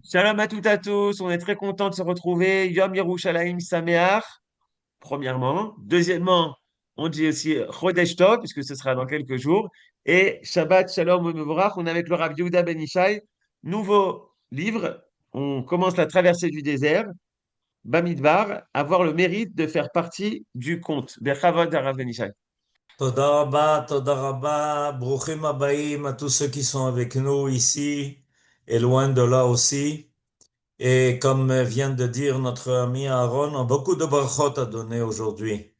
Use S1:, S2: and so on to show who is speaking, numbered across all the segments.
S1: Shalom à tous, on est très content de se retrouver. Yom Yerushalayim Sameach, premièrement. Deuxièmement, on dit aussi Chodesh Tov, puisque ce sera dans quelques jours. Et Shabbat Shalom Umevorach, on est avec le Rav Yehuda Ben Ishai. Nouveau livre, on commence la traversée du désert, Bamidbar, avoir le mérite de faire partie du conte. Bechavod Rav Ben Ishai.
S2: Toda Rabba, Bruchim Abaïm à tous ceux qui sont avec nous ici et loin de là aussi. Et comme vient de dire notre ami Aaron, on a beaucoup de brachot à donner aujourd'hui.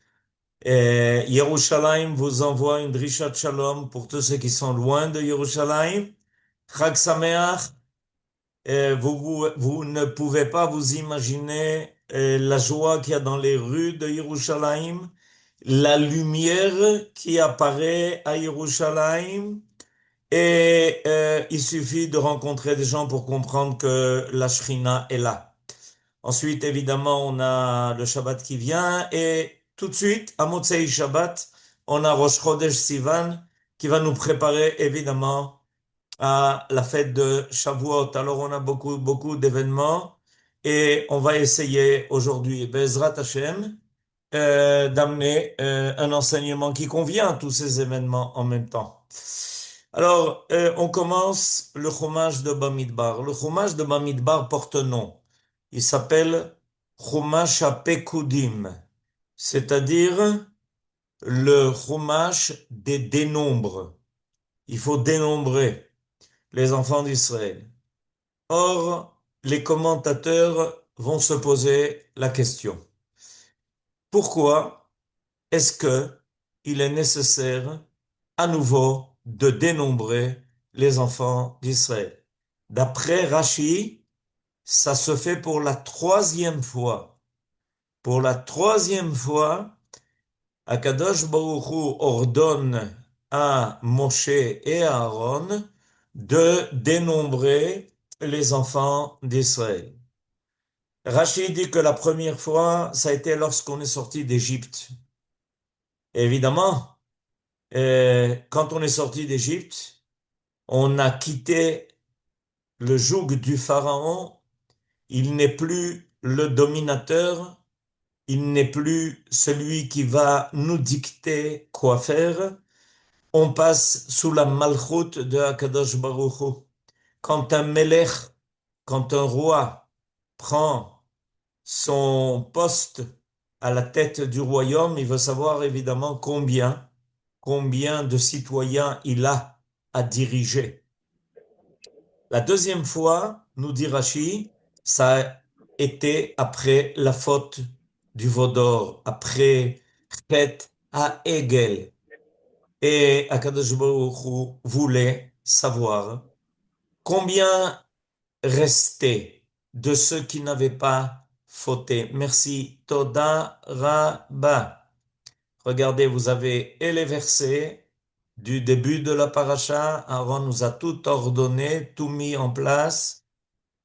S2: Et Yerushalayim vous envoie une drichat shalom pour tous ceux qui sont loin de Yerushalayim. Chag Sameach, vous ne pouvez pas vous imaginer la joie qu'il y a dans les rues de Yerushalayim, la lumière qui apparaît à Yerushalayim, et il suffit de rencontrer des gens pour comprendre que la Shrina est là. Ensuite, évidemment, on a le Shabbat qui vient, et tout de suite, à Motzei Shabbat, on a Rosh Chodesh Sivan qui va nous préparer évidemment à la fête de Shavuot. Alors, on a beaucoup d'événements et on va essayer aujourd'hui, Bezrat Hashem, d'amener un enseignement qui convient à tous ces événements en même temps. Alors, on commence le Chumash de Bamidbar. Le Chumash de Bamidbar porte un nom. Il s'appelle Chumash HaPekudim, c'est-à-dire le Chumash des dénombres. Il faut dénombrer les enfants d'Israël. Or, les commentateurs vont se poser la question. Pourquoi est-ce que il est nécessaire à nouveau de dénombrer les enfants d'Israël? D'après Rashi, ça se fait pour la troisième fois. Pour la troisième fois, Akadosh Baruch Hu ordonne à Moshe et à Aaron de dénombrer les enfants d'Israël. Rachid dit que la première fois, ça a été lorsqu'on est sorti d'Égypte. Évidemment, quand on est sorti d'Égypte, on a quitté le joug du pharaon. Il n'est plus le dominateur, il n'est plus celui qui va nous dicter quoi faire. On passe sous la malchoute de Akadosh Baruch Hu. Quand un melech, quand un roi prend son poste à la tête du royaume, il veut savoir évidemment combien de citoyens il a à diriger. La deuxième fois, nous dit Rashi, ça a été après la faute du veau d'or, après Chet à Hegel. Et Akadosh Baruch Hu voulait savoir combien restait de ceux qui n'avaient pas fauté. Merci. Toda Rabba. Regardez, vous avez et les versets du début de la paracha. Aaron nous a tout ordonné, tout mis en place.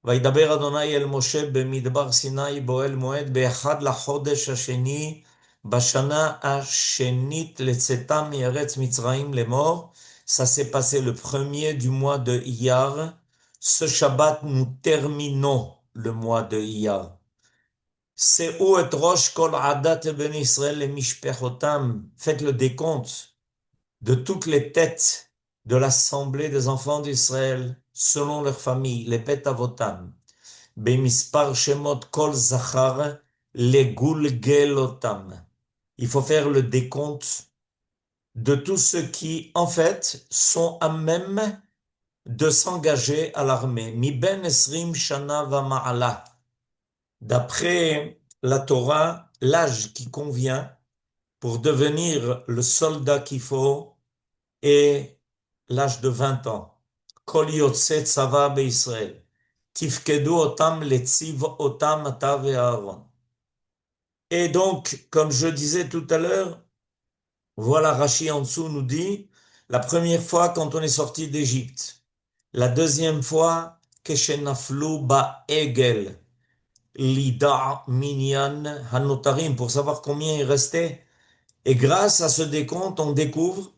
S2: וידבר אדוני אל משה במדבר סיני באוהל מועד באחד לחודש השני בשנה השנית לצאתם מארץ מצרים לאמור. Ça s'est passé le premier du mois de Iyar. Ce Shabbat, nous terminons le mois de Iyar. Se'u et rosh kol adat ben Israël et mishpechotam. Faites le décompte de toutes les têtes de l'assemblée des enfants d'Israël selon leur famille, les bêtes avotam. במספר שמות כל זכר לגולגל אותם. Il faut faire le décompte de tous ceux qui, en fait, sont à même de s'engager à l'armée. Miben esrim shana vama'ala. D'après la Torah, l'âge qui convient pour devenir le soldat qu'il faut est l'âge de 20 ans. Kol yotse tzava be'Israël. Tifkedu otam letziv otam ata ve'Aaron. Et donc, comme je disais tout à l'heure, voilà Rashi en dessous nous dit, la première fois quand on est sorti d'Égypte, la deuxième fois, Keshenaflu ba'egel, lida minyan hanotarim, pour savoir combien il restait. Et grâce à ce décompte, on découvre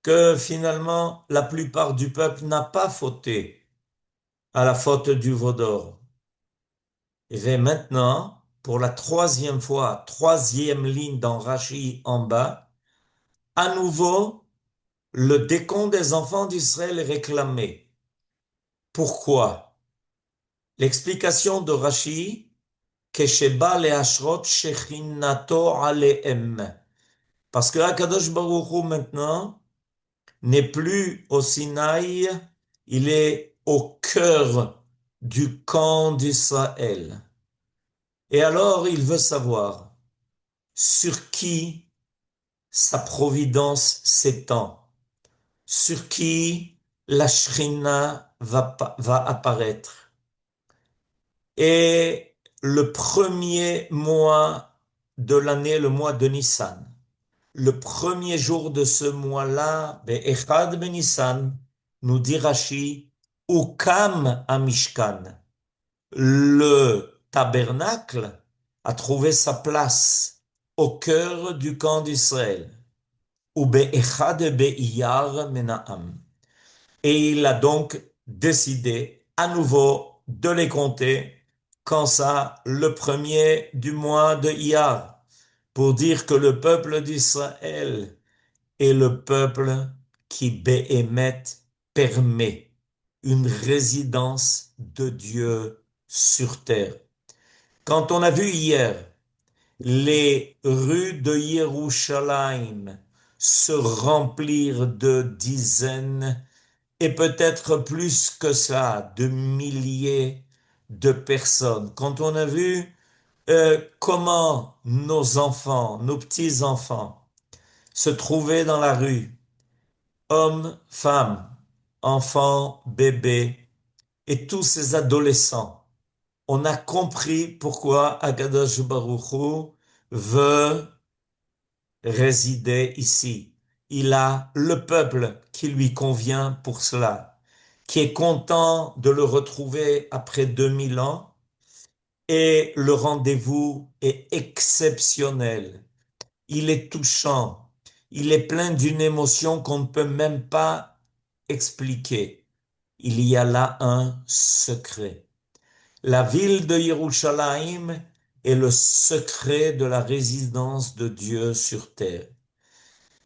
S2: que finalement, la plupart du peuple n'a pas fauté. à la faute du veau d'or. Et maintenant, pour la troisième fois, troisième ligne dans Rachi en bas, à nouveau, le décompte des enfants d'Israël est réclamé. Pourquoi? L'explication de Rashi, Kesheba le'ashrot shechinato aleem. Parce que Akadosh Baruch Hu maintenant n'est plus au Sinaï, il est au cœur du camp d'Israël. Et alors il veut savoir sur qui sa providence s'étend, sur qui la Shrina va apparaître. Et le premier mois de l'année, le mois de Nissan, le premier jour de ce mois-là, Echad ben Nissan, nous dit Rashi, Ukam Amishkan, le tabernacle a trouvé sa place au cœur du camp d'Israël. Ou Echad be'iyar Menaam. Et il a donc décidé à nouveau de les compter quand ça, le premier du mois de Iyar, pour dire que le peuple d'Israël est le peuple qui Béhémet permet une résidence de Dieu sur terre. Quand on a vu hier les rues de Yerushalayim se remplir de dizaines et peut-être plus que ça, de milliers de personnes. Quand on a vu comment nos enfants, nos petits-enfants, se trouvaient dans la rue, hommes, femmes, enfants, bébés, et tous ces adolescents, on a compris pourquoi Akadosh Baruch Hu veut résider ici. Il a le peuple qui lui convient pour cela, qui est content de le retrouver après 2000 ans, et le rendez-vous est exceptionnel. Il est touchant. Il est plein d'une émotion qu'on ne peut même pas expliquer. Il y a là un secret. La ville de Yerushalayim est le secret de la résidence de Dieu sur terre.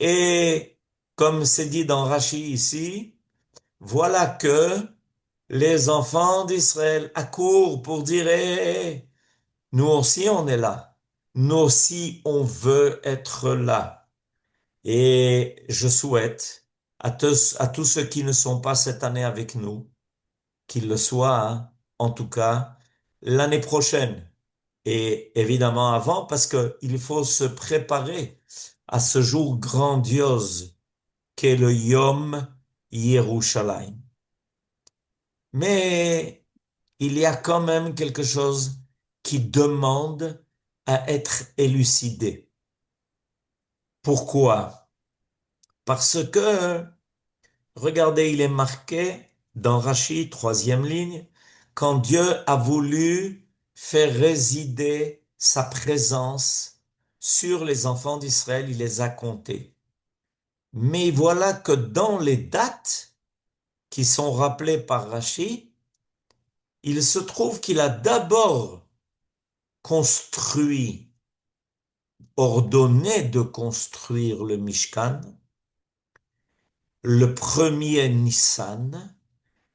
S2: Et comme c'est dit dans Rachi ici, voilà que les enfants d'Israël accourent pour dire, nous aussi on est là. Nous aussi on veut être là. Et je souhaite à tous ceux qui ne sont pas cette année avec nous, qu'ils le soient, hein, en tout cas, l'année prochaine. Et évidemment avant, parce que il faut se préparer à ce jour grandiose qu'est le Yom Yerushalayim. Mais il y a quand même quelque chose qui demande à être élucidé. Pourquoi? Parce que, regardez, il est marqué dans Rachi, troisième ligne, quand Dieu a voulu faire résider sa présence sur les enfants d'Israël, il les a comptés. Mais voilà que dans les dates qui sont rappelées par Rachi, il se trouve qu'il a d'abord construit, ordonné de construire le Mishkan, le premier Nissan,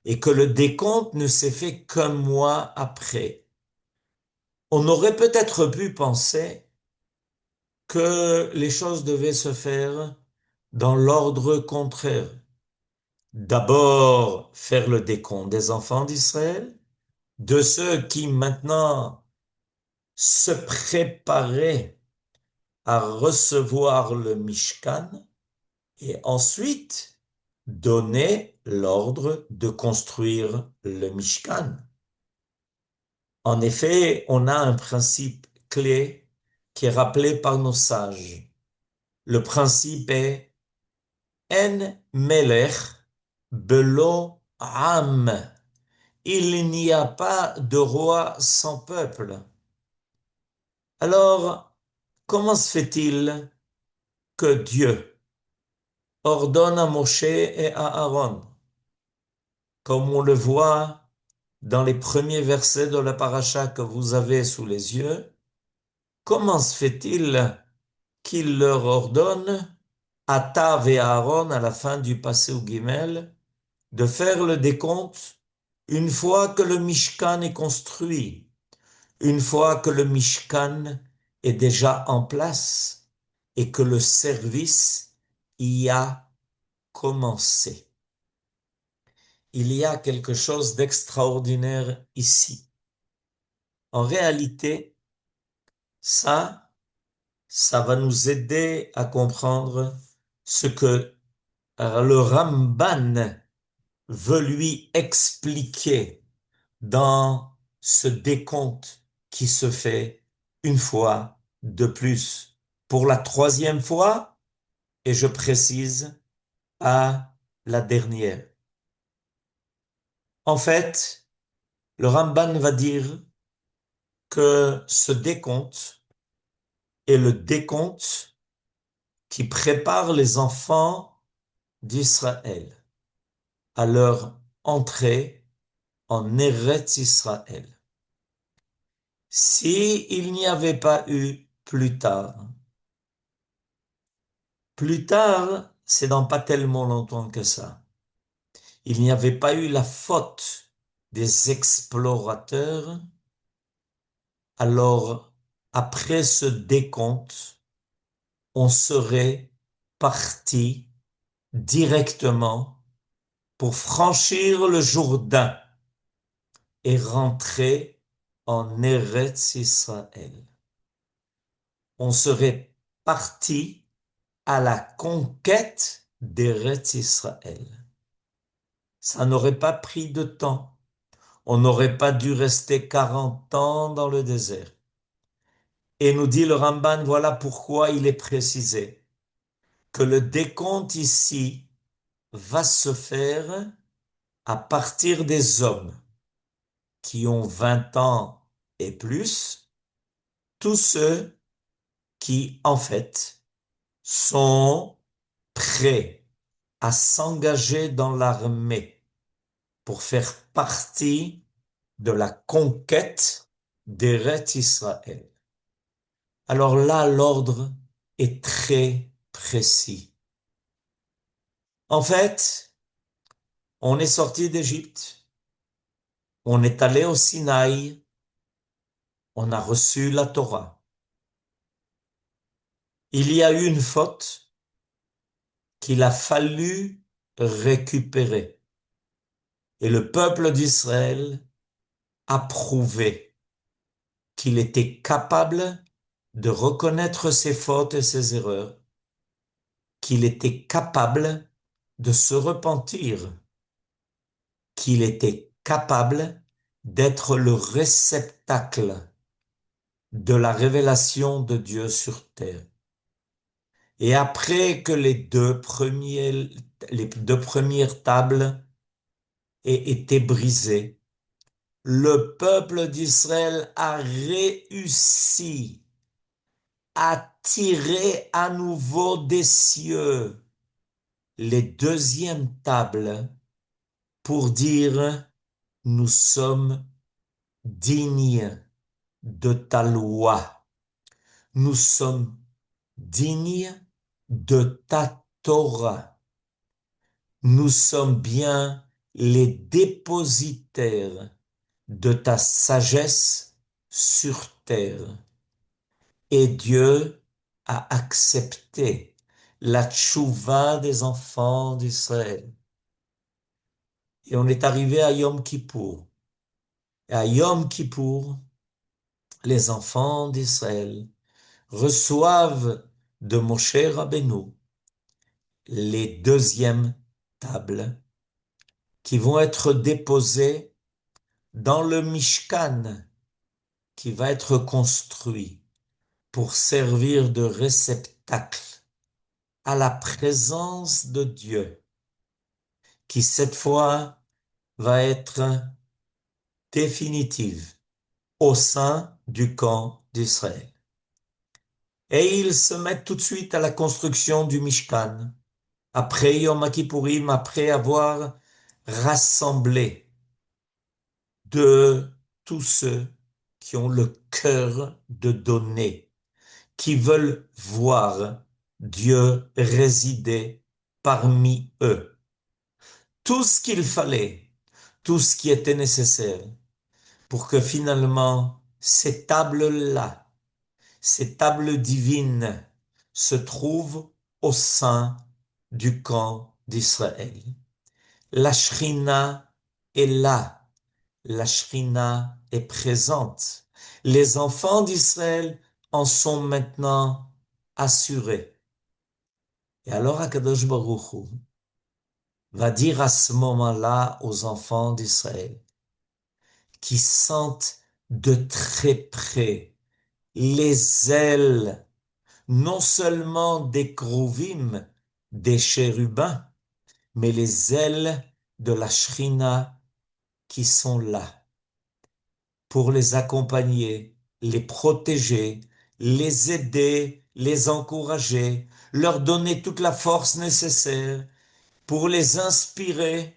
S2: et que le décompte ne s'est fait qu'un mois après. On aurait peut-être pu penser que les choses devaient se faire dans l'ordre contraire. D'abord, faire le décompte des enfants d'Israël, de ceux qui maintenant se préparaient à recevoir le Mishkan, et ensuite donner l'ordre de construire le Mishkan. En effet, on a un principe clé qui est rappelé par nos sages. Le principe est En melech belo am. Il n'y a pas de roi sans peuple. Alors, comment se fait-il que Dieu ordonne à Moshe et à Aaron, comme on le voit dans les premiers versets de la paracha que vous avez sous les yeux, comment se fait-il qu'il leur ordonne à Tav et à Aaron, à la fin du passé au Guimel, de faire le décompte une fois que le Mishkan est construit, une fois que le Mishkan est déjà en place et que le service y a commencé. Il y a quelque chose d'extraordinaire ici. En réalité, ça, ça va nous aider à comprendre ce que le Ramban veut lui expliquer dans ce décompte qui se fait une fois de plus, pour la troisième fois, et je précise, à la dernière. En fait, le Ramban va dire que ce décompte est le décompte qui prépare les enfants d'Israël à leur entrée en Eretz Israël. Si il n'y avait pas eu plus tard, c'est dans pas tellement longtemps que ça, il n'y avait pas eu la faute des explorateurs, alors après ce décompte, on serait parti directement pour franchir le Jourdain et rentrer en Eretz Israël. On serait parti à la conquête d'Eretz Israël. Ça n'aurait pas pris de temps. On n'aurait pas dû rester 40 ans dans le désert. Et nous dit le Ramban, voilà pourquoi il est précisé que le décompte ici va se faire à partir des hommes qui ont 20 ans et plus, tous ceux qui, en fait, sont prêts à s'engager dans l'armée pour faire partie de la conquête d'Eretz Israël. Alors là, l'ordre est très précis. En fait, on est sorti d'Égypte, on est allé au Sinaï, on a reçu la Torah. Il y a eu une faute qu'il a fallu récupérer. Et le peuple d'Israël a prouvé qu'il était capable de reconnaître ses fautes et ses erreurs, qu'il était capable de se repentir, qu'il était capable d'être le réceptacle de la révélation de Dieu sur terre. Et après que les deux premières tables aient été brisées, le peuple d'Israël a réussi à tirer à nouveau des cieux les deuxièmes tables pour dire nous sommes dignes de ta loi, nous sommes dignes de ta Torah, nous sommes bien les dépositaires de ta sagesse sur terre. Et Dieu a accepté la tchouva des enfants d'Israël. Et on est arrivé à Yom Kippour. Et à Yom Kippour, les enfants d'Israël reçoivent de Moshe Rabbeinu les deuxièmes tables qui vont être déposées dans le Mishkan qui va être construit pour servir de réceptacle à la présence de Dieu, qui cette fois va être définitive au sein du camp d'Israël. Et ils se mettent tout de suite à la construction du Mishkan, après Yom Kippourim, après avoir rassemblé de tous ceux qui ont le cœur de donner, qui veulent voir Dieu résider parmi eux. Tout ce qu'il fallait, tout ce qui était nécessaire pour que finalement ces tables-là, ces tables divines se trouvent au sein du camp d'Israël. La Shrina est là, la Shrina est présente. Les enfants d'Israël en sont maintenant assurés. Et alors Akadosh Baruch Hu va dire à ce moment-là aux enfants d'Israël qui sentent de très près les ailes, non seulement des Kruvim, des chérubins, mais les ailes de la Shrina qui sont là pour les accompagner, les protéger, les aider, les encourager, leur donner toute la force nécessaire pour les inspirer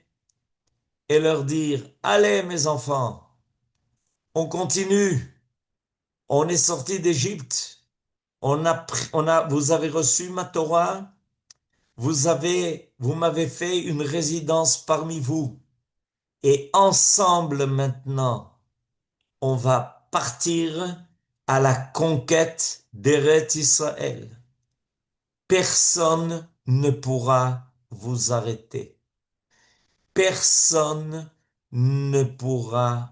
S2: et leur dire, allez mes enfants, on continue, on est sorti d'Égypte, vous avez reçu ma Torah, vous m'avez fait une résidence parmi vous, et ensemble maintenant, on va partir à la conquête d'Eret Israël. Personne ne pourra vous arrêter. Personne ne pourra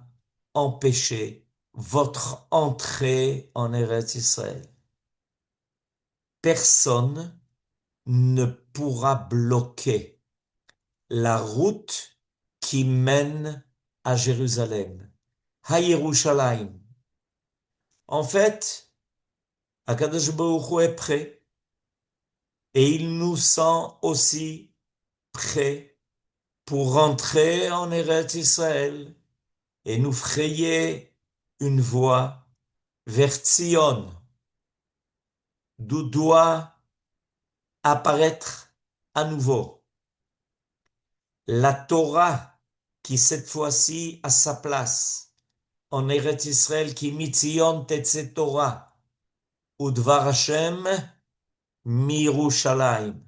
S2: empêcher votre entrée en Eretz Israël. Personne ne pourra bloquer la route qui mène à Jérusalem, à Yerushalayim. En fait, Akadosh Baruch Hu est prêt et il nous sent aussi prêts pour rentrer en Eretz Israël et nous frayer une voie vers Tzion, d'où doit apparaître à nouveau la Torah qui cette fois-ci a sa place en Eretz Israël qui mitzion tetze Torah udvar Hashem mirushalayim.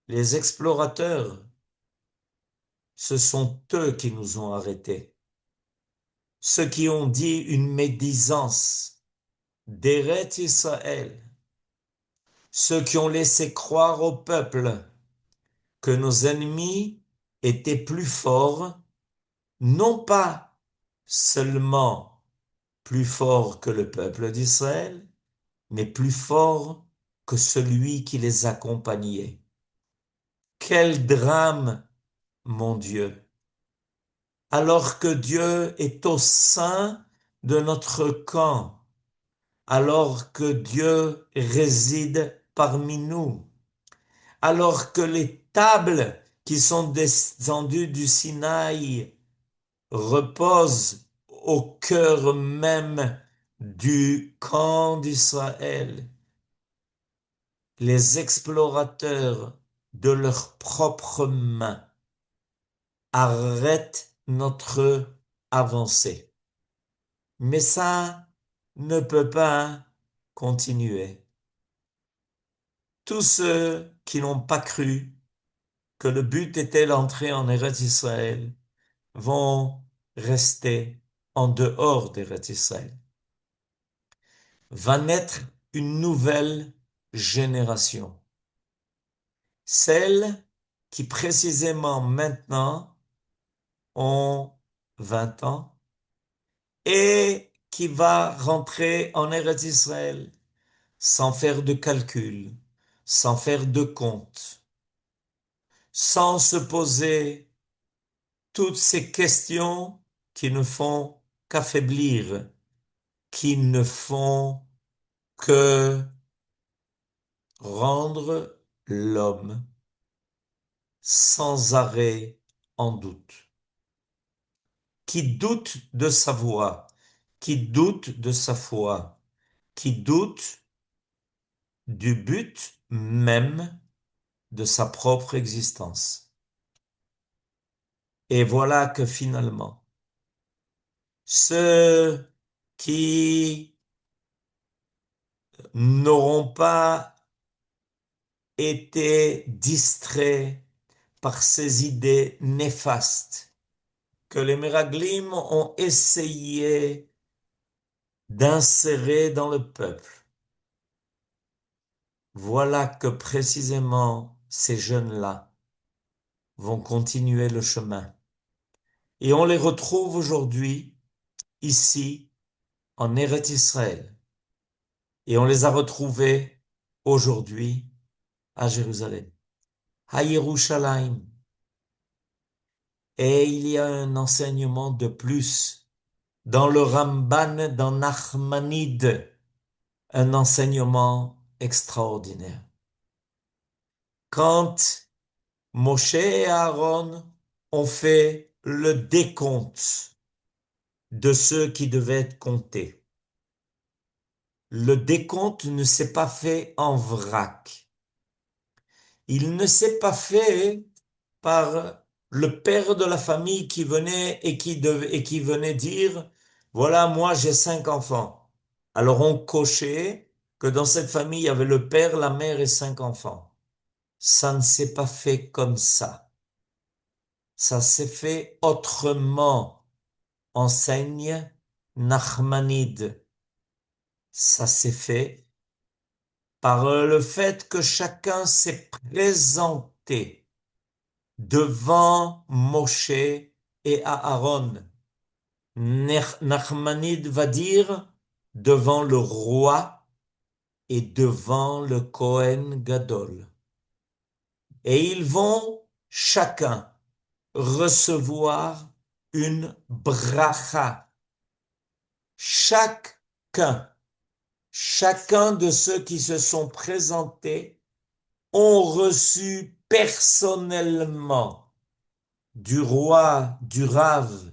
S2: Les explorateurs, ce sont eux qui nous ont arrêtés. Ceux qui ont dit une médisance d'Eretz Israël, ceux qui ont laissé croire au peuple que nos ennemis étaient plus forts, non pas seulement plus forts que le peuple d'Israël, mais plus forts que celui qui les accompagnait. Quel drame, mon Dieu! Alors que Dieu est au sein de notre camp, alors que Dieu réside parmi nous, alors que les tables qui sont descendues du Sinaï reposent au cœur même du camp d'Israël, les explorateurs de leurs propres mains arrêtent notre avancée. Mais ça ne peut pas continuer. Tous ceux qui n'ont pas cru que le but était l'entrée en Eretz Israël vont rester en dehors d'Eretz Israël. Va naître une nouvelle génération. Celle qui précisément maintenant ont 20 ans et qui va rentrer en Eretz Israël sans faire de calcul, sans faire de compte, sans se poser toutes ces questions qui ne font qu'affaiblir, qui ne font que rendre l'homme sans arrêt en doute, qui doute de sa voix, qui doute de sa foi, qui doute du but même de sa propre existence. Et voilà que finalement, ceux qui n'auront pas été distraits par ces idées néfastes que les Miraglim ont essayé d'insérer dans le peuple. Voilà que précisément ces jeunes-là vont continuer le chemin. Et on les retrouve aujourd'hui ici en Eretz Israël. Et on les a retrouvés aujourd'hui à Jérusalem, à Yerushalayim. Et il y a un enseignement de plus dans le Ramban, dans Nachmanide, un enseignement extraordinaire. Quand Moshe et Aaron ont fait le décompte de ceux qui devaient être comptés, le décompte ne s'est pas fait en vrac. Il ne s'est pas fait par le père de la famille qui venait et qui venait dire, voilà, moi j'ai 5 enfants. Alors on cochait que dans cette famille, il y avait le père, la mère et 5 enfants. Ça ne s'est pas fait comme ça. Ça s'est fait autrement, enseigne Nachmanide. Ça s'est fait par le fait que chacun s'est présenté devant Moshe et Aaron. Nachmanide va dire devant le roi et devant le Kohen Gadol. Et ils vont chacun recevoir une bracha. Chacun, chacun de ceux qui se sont présentés ont reçu personnellement du roi, du Rav,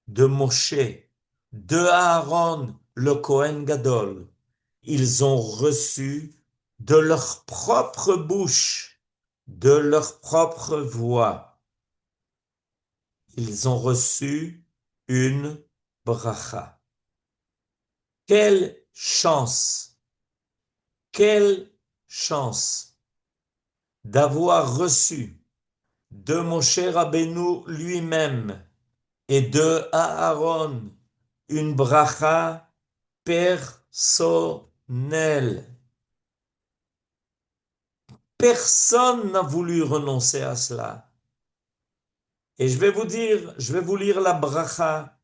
S2: de Moshe, de Aaron, le Kohen Gadol. Ils ont reçu de leur propre bouche, de leur propre voix. Ils ont reçu une bracha. Quelle chance d'avoir reçu de Moshe Rabbeinu lui-même et de Aaron une bracha personnelle. Personne n'a voulu renoncer à cela. Et je vais vous lire la bracha.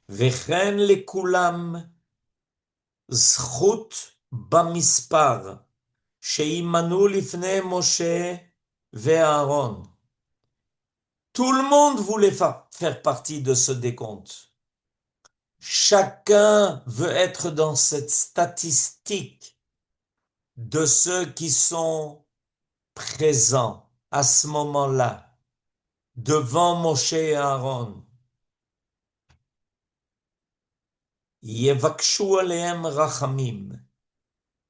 S2: Vechen lekulam zchut bamispar sheimanu lifnei Moshe ve'Aaron. Tout le monde voulait faire partie de ce décompte. Chacun veut être dans cette statistique de ceux qui sont présents à ce moment-là, devant Moshe et Aaron. Yevakshu alehem rachamim.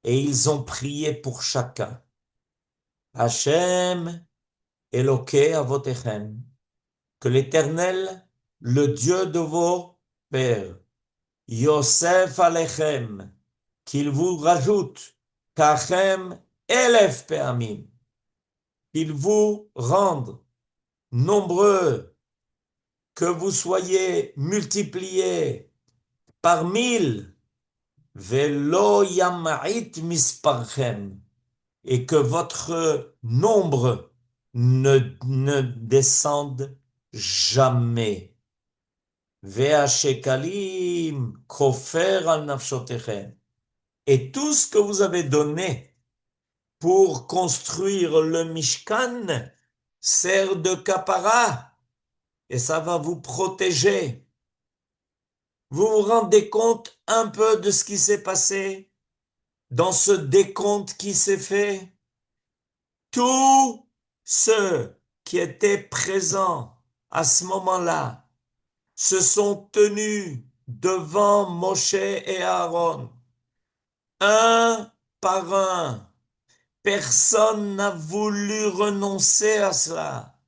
S2: Et ils ont prié pour chacun. Hachem Elokei avotechem. Que l'Éternel, le Dieu de vos pères, Yosef alechem, qu'il vous rajoute, Kachem elef pe'amim, qu'il vous rende nombreux, que vous soyez multipliés par 1000, velo yamait misparchem, et que votre nombre ne descende jamais. Ve'ashekalim kofer al nafshotechem. Et tout ce que vous avez donné pour construire le Mishkan sert de kapara et ça va vous protéger. Vous vous rendez compte un peu de ce qui s'est passé dans ce décompte qui s'est fait? Tous ceux qui étaient présents à ce moment-là se sont tenus devant Moshe et Aaron, un par un. Personne n'a voulu renoncer à cela.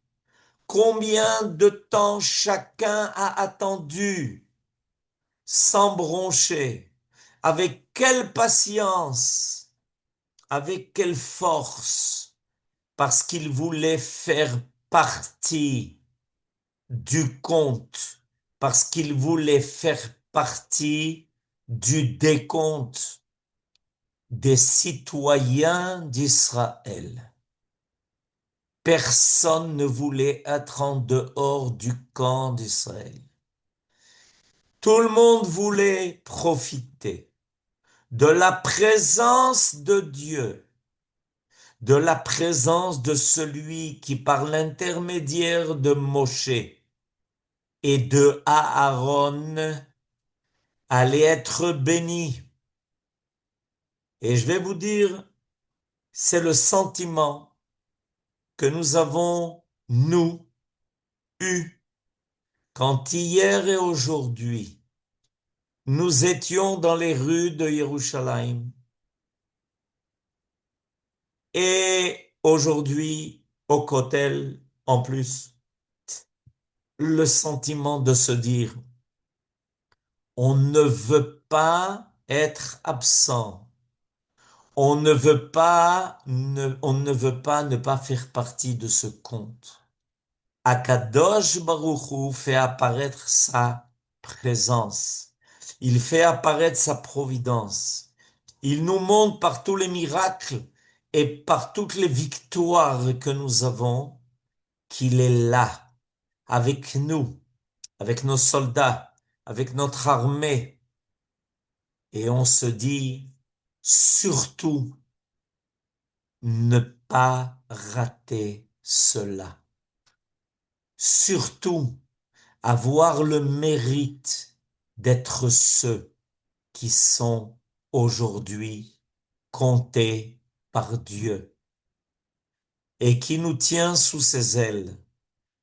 S2: Combien de temps chacun a attendu sans broncher, avec quelle patience, avec quelle force, parce qu'il voulait faire partie du compte, parce qu'il voulait faire partie du décompte des citoyens d'Israël. Personne ne voulait être en dehors du camp d'Israël. Tout le monde voulait profiter de la présence de Dieu, de la présence de celui qui, par l'intermédiaire de Moshe et de Aaron, allait être béni. Et je vais vous dire, c'est le sentiment que nous avons, nous, eu, quand hier et aujourd'hui, nous étions dans les rues de Yerushalayim. Et aujourd'hui, au Kotel, en plus, le sentiment de se dire, on ne veut pas être absent. On ne veut pas ne pas faire partie de ce compte. Akadosh Baruch Hu fait apparaître sa présence. Il fait apparaître sa providence. Il nous montre par tous les miracles et par toutes les victoires que nous avons qu'il est là, avec nous, avec nos soldats, avec notre armée. Et on se dit, surtout, ne pas rater cela. Surtout, avoir le mérite d'être ceux qui sont aujourd'hui comptés par Dieu et qui nous tient sous ses ailes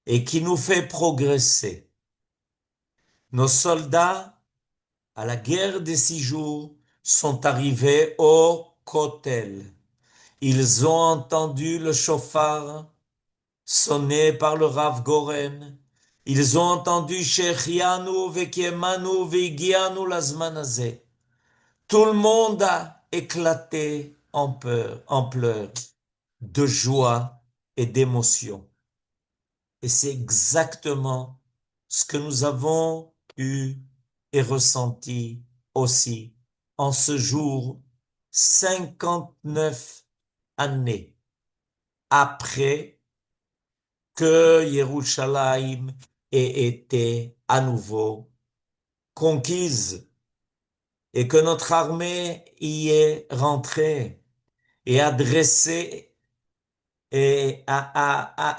S2: et qui nous fait progresser. Nos soldats, à la guerre des 6 jours, sont arrivés au Kotel. Ils ont entendu le chauffard sonné par le Rav Goren. Ils ont entendu Shechianu vekiemanu veigianu lazman hazeh. Tout le monde a éclaté en pleurs, de joie et d'émotion. Et c'est exactement ce que nous avons eu et ressenti aussi en ce jour 59 années après que Yerushalayim ait été à nouveau conquise et que notre armée y est rentrée et a dressé et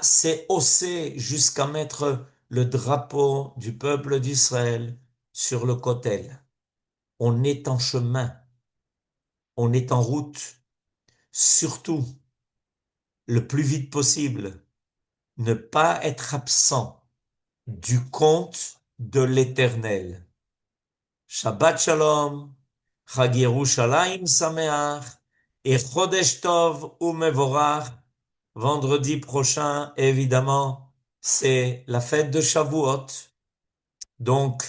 S2: s'est haussé jusqu'à mettre le drapeau du peuple d'Israël sur le Kotel. On est en chemin, on est en route, surtout le plus vite possible, ne pas être absent du compte de l'Éternel. Shabbat Shalom, Chag Yerushalayim Sameach, et Chodesh Tov u'Mevorach. Vendredi prochain, évidemment, c'est la fête de Shavuot. Donc,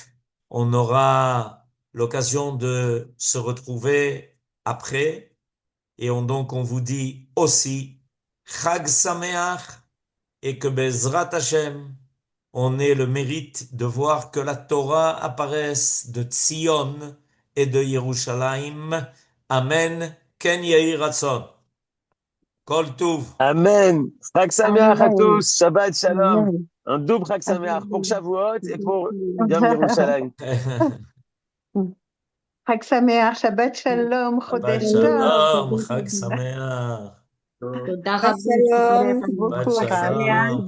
S2: on aura l'occasion de se retrouver après. Et donc, on vous dit aussi Chag Sameach et que Bezrat Hashem, on ait le mérite de voir que la Torah apparaisse de Tzion et de Yerushalayim. Amen. Ken Yehi Ratzon. Kol Tuv.
S1: Amen. Chag Sameach à
S3: Amen.
S1: tous. Shabbat Shalom.
S3: Amen.
S1: Un double Chag Sameach pour
S3: Amen.
S1: Shavuot et pour Yom Yerushalayim.
S3: Chag Sameach, Shabbat Shalom,
S2: Shabbat
S3: Chodesh Tov.
S2: Shalom. Chag Sameach.
S4: תודה
S3: Shabbat
S4: רבה,
S3: Shalom,
S4: חברנו.
S3: merci
S2: Shabbat
S3: beaucoup, Rav.
S2: Shalom.